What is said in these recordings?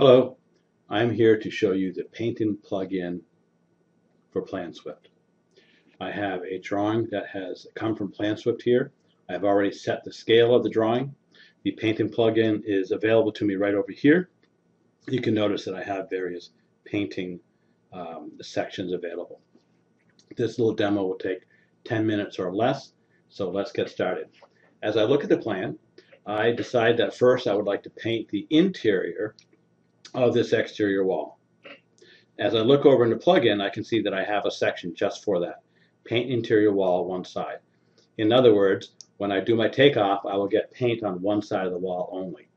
Hello, I'm here to show you the painting plugin for PlanSwift. I have a drawing that has come from PlanSwift here. I've already set the scale of the drawing. The painting plugin is available to me right over here. You can notice that I have various painting sections available. This little demo will take 10 minutes or less, so let's get started. As I look at the plan, I decide that first I would like to paint the interior of this exterior wall. As I look over in the plugin, I can see that I have a section just for that. Paint interior wall one side. In other words, when I do my takeoff, I will get paint on one side of the wall only.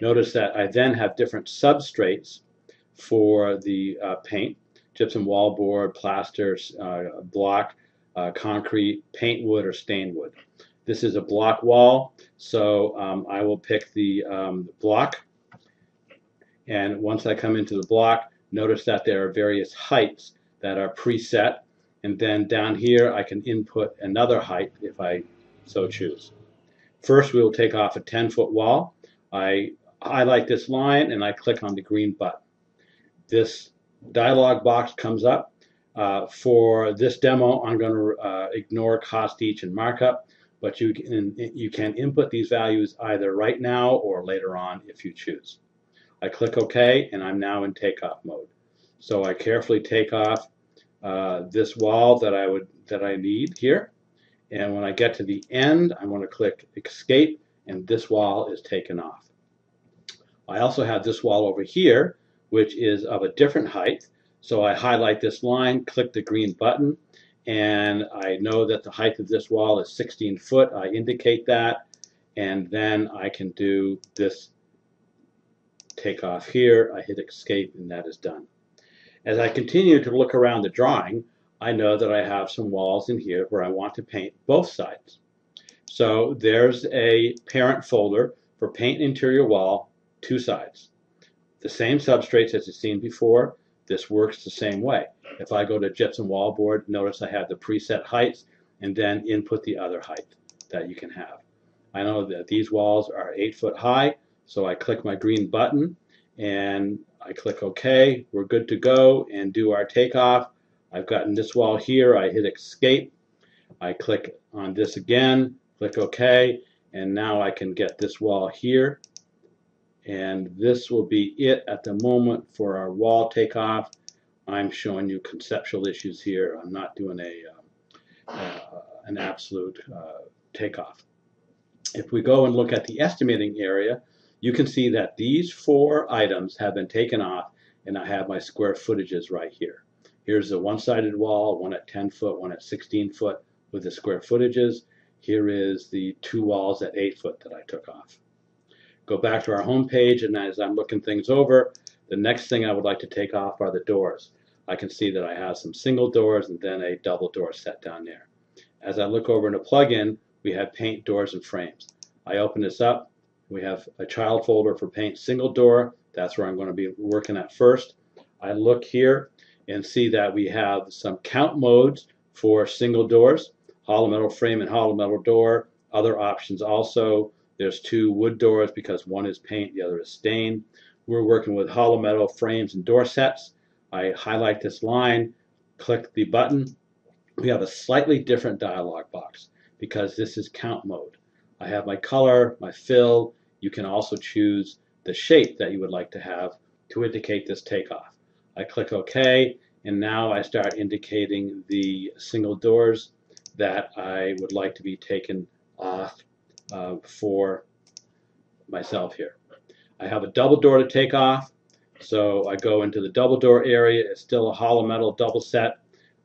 Notice that I then have different substrates for the paint: gypsum wallboard, plaster, block, concrete, paint wood, or stain wood. This is a block wall, so I will pick the block. And once I come into the block, notice that there are various heights that are preset. And then down here, I can input another height if I so choose. First, we will take off a 10-foot wall. I highlight this line and I click on the green button. This dialog box comes up. For this demo, I'm going to ignore cost each and markup, but you can input these values either right now or later on if you choose. I click OK, and I'm now in takeoff mode. So I carefully take off this wall that I need here, and when I get to the end, I'm going to click Escape, and this wall is taken off. I also have this wall over here, which is of a different height. So I highlight this line, click the green button, and I know that the height of this wall is 16 foot. I indicate that, and then I can do this take off here. I hit Escape, and that is done. As I continue to look around the drawing, I know that I have some walls in here where I want to paint both sides. So there's a parent folder for paint interior wall, two sides. The same substrates as you've seen before. This works the same way. If I go to gypsum wallboard, notice I have the preset heights and then input the other height that you can have. I know that these walls are 8 foot high, so I click my green button and I click OK. We're good to go and do our takeoff. I've gotten this wall here. I hit Escape. I click on this again, click OK, and now I can get this wall here. And this will be it at the moment for our wall takeoff. I'm showing you conceptual issues here. I'm not doing an absolute takeoff. If we go and look at the estimating area, you can see that these 4 items have been taken off, and I have my square footages right here. Here's the one-sided wall, one at 10 foot, one at 16 foot with the square footages. Here is the 2 walls at 8 foot that I took off. Go back to our home page, and as I'm looking things over, the next thing I would like to take off are the doors. I can see that I have some single doors and then a double door set down there. As I look over in the plugin, we have paint doors and frames. I open this up. We have a child folder for paint single door. That's where I'm going to be working at first. I look here and see that we have some count modes for single doors, hollow metal frame and hollow metal door. Other options also. There's 2 wood doors because one is paint, the other is stain. We're working with hollow metal frames and door sets. I highlight this line, click the button. We have a slightly different dialog box because this is count mode. I have my color, my fill. You can also choose the shape that you would like to have to indicate this takeoff. I click OK, and now I start indicating the single doors that I would like to be taken off for myself here. I have a double door to take off, so I go into the double door area. It's still a hollow metal double set.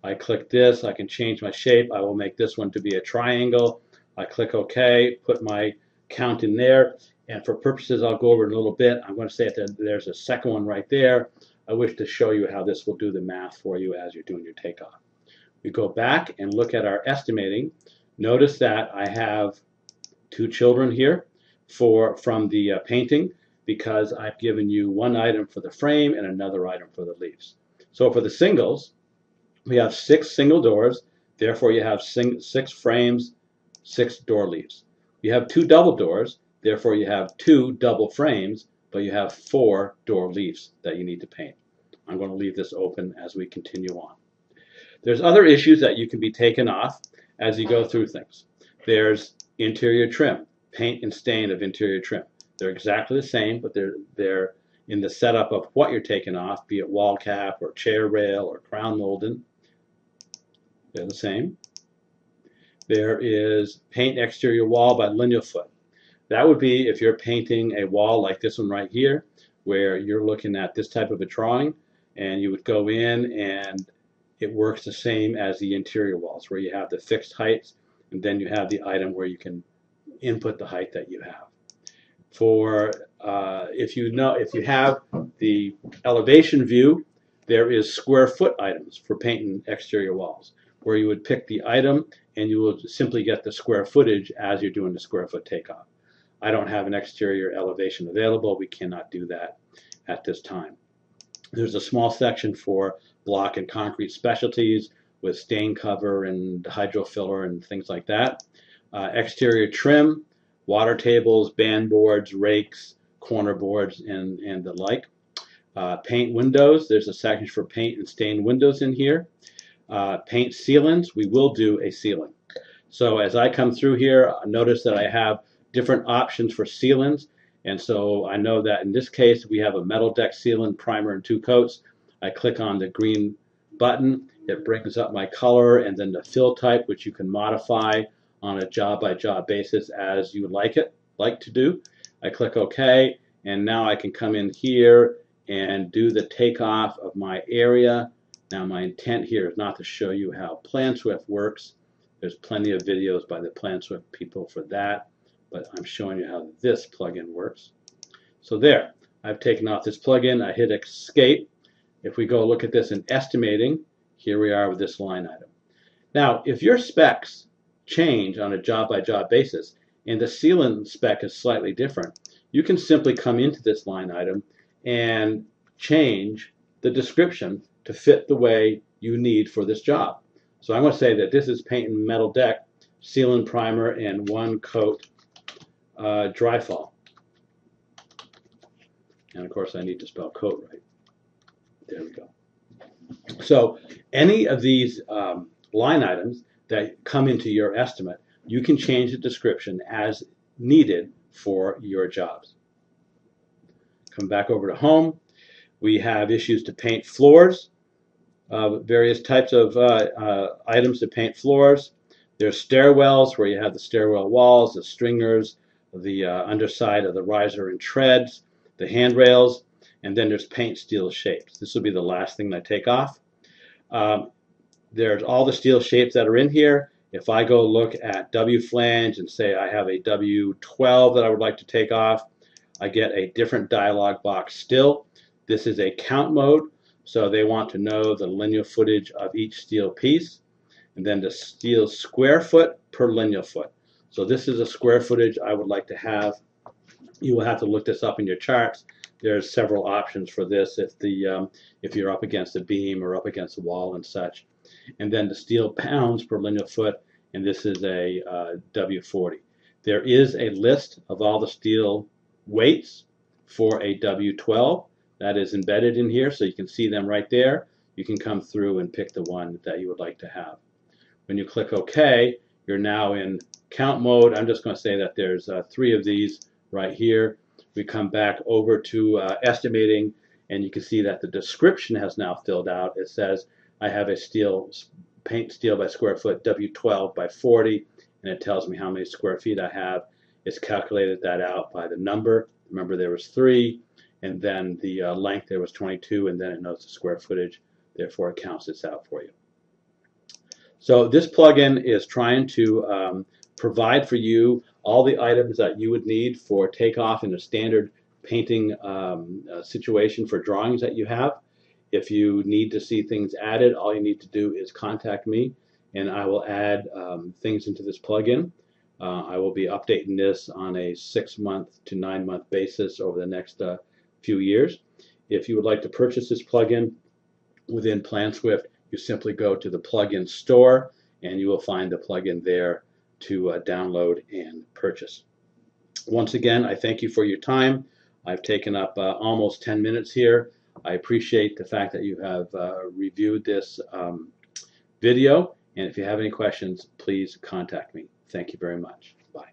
I click this. I can change my shape. I will make this one to be a triangle. I click OK, put my count in there, and for purposes I'll go over in a little bit. I'm going to say that there's a second one right there. I wish to show you how this will do the math for you as you're doing your takeoff. We go back and look at our estimating. Notice that I have 2 children here from the painting because I've given you one item for the frame and another item for the leaves. So for the singles, we have 6 single doors. Therefore, you have 6 frames, 6 door leaves. You have 2 double doors. Therefore, you have 2 double frames but you have 4 door leaves that you need to paint. I'm going to leave this open as we continue on. There's other issues that you can be taken off as you go through things. There's interior trim, paint and stain of interior trim. They're exactly the same, but they're in the setup of what you're taking off, be it wall cap or chair rail or crown molding. They're the same. There is paint exterior wall by lineal foot. That would be if you're painting a wall like this one right here, where you're looking at this type of a drawing, and you would go in and it works the same as the interior walls, where you have the fixed heights, and then you have the item where you can input the height that you have. For if you have the elevation view, there is square foot items for painting exterior walls, where you would pick the item and you will simply get the square footage as you're doing the square foot takeoff. I don't have an exterior elevation available. We cannot do that at this time. There's a small section for block and concrete specialties with stain cover and hydro filler and things like that. Exterior trim, water tables, band boards, rakes, corner boards, and the like. Paint windows, there's a section for paint and stain windows in here. Paint ceilings, we will do a ceiling. So as I come through here, notice that I have different options for sealants, and so I know that in this case we have a metal deck sealant, primer, and 2 coats. I click on the green button, it brings up my color and then the fill type, which you can modify on a job-by-job basis as you would like to do. I click OK, and now I can come in here and do the takeoff of my area. Now my intent here is not to show you how PlanSwift works. There's plenty of videos by the PlanSwift people for that, but I'm showing you how this plugin works. So there, I've taken off this plugin. I hit escape. If we go look at this in estimating, here we are with this line item. Now, if your specs change on a job-by-job basis and the sealant spec is slightly different, you can simply come into this line item and change the description to fit the way you need for this job. So I'm going to say that this is paint and metal deck, sealant, primer, and 1 coat dry fall. And of course I need to spell coat right. There we go. So any of these line items that come into your estimate, you can change the description as needed for your jobs. Come back over to home. We have issues to paint floors, various types of items to paint floors. There's stairwells where you have the stairwell walls, the stringers, the underside of the riser and treads, the handrails, and then there's paint steel shapes. This will be the last thing that I take off. There's all the steel shapes that are in here. If I go look at W flange and say I have a W12 that I would like to take off, I get a different dialog box still. This is a count mode, so they want to know the linear footage of each steel piece, and then the steel square foot per linear foot. So this is a square footage I would like to have. You will have to look this up in your charts. There's several options for this if you're up against a beam or up against a wall and such. And then the steel pounds per linear foot, and this is a W40. There is a list of all the steel weights for a W12 that is embedded in here, so you can see them right there. You can come through and pick the one that you would like to have. When you click OK, you're now in count mode. I'm just going to say that there's 3 of these right here. We come back over to estimating, and you can see that the description has now filled out. It says I have a paint steel by square foot W12 by 40, and it tells me how many square feet I have. It's calculated that out by the number. Remember, there was 3, and then the length there was 22, and then it knows the square footage. Therefore, it counts this out for you. So this plugin is trying to provide for you all the items that you would need for takeoff in a standard painting situation for drawings that you have. If you need to see things added, all you need to do is contact me, and I will add things into this plugin. I will be updating this on a 6-month to 9-month basis over the next few years. If you would like to purchase this plugin within PlanSwift, you simply go to the plugin store, and you will find the plugin there to download and purchase. Once again, I thank you for your time. I've taken up almost 10 minutes here. I appreciate the fact that you have reviewed this video, and if you have any questions, please contact me. Thank you very much. Bye.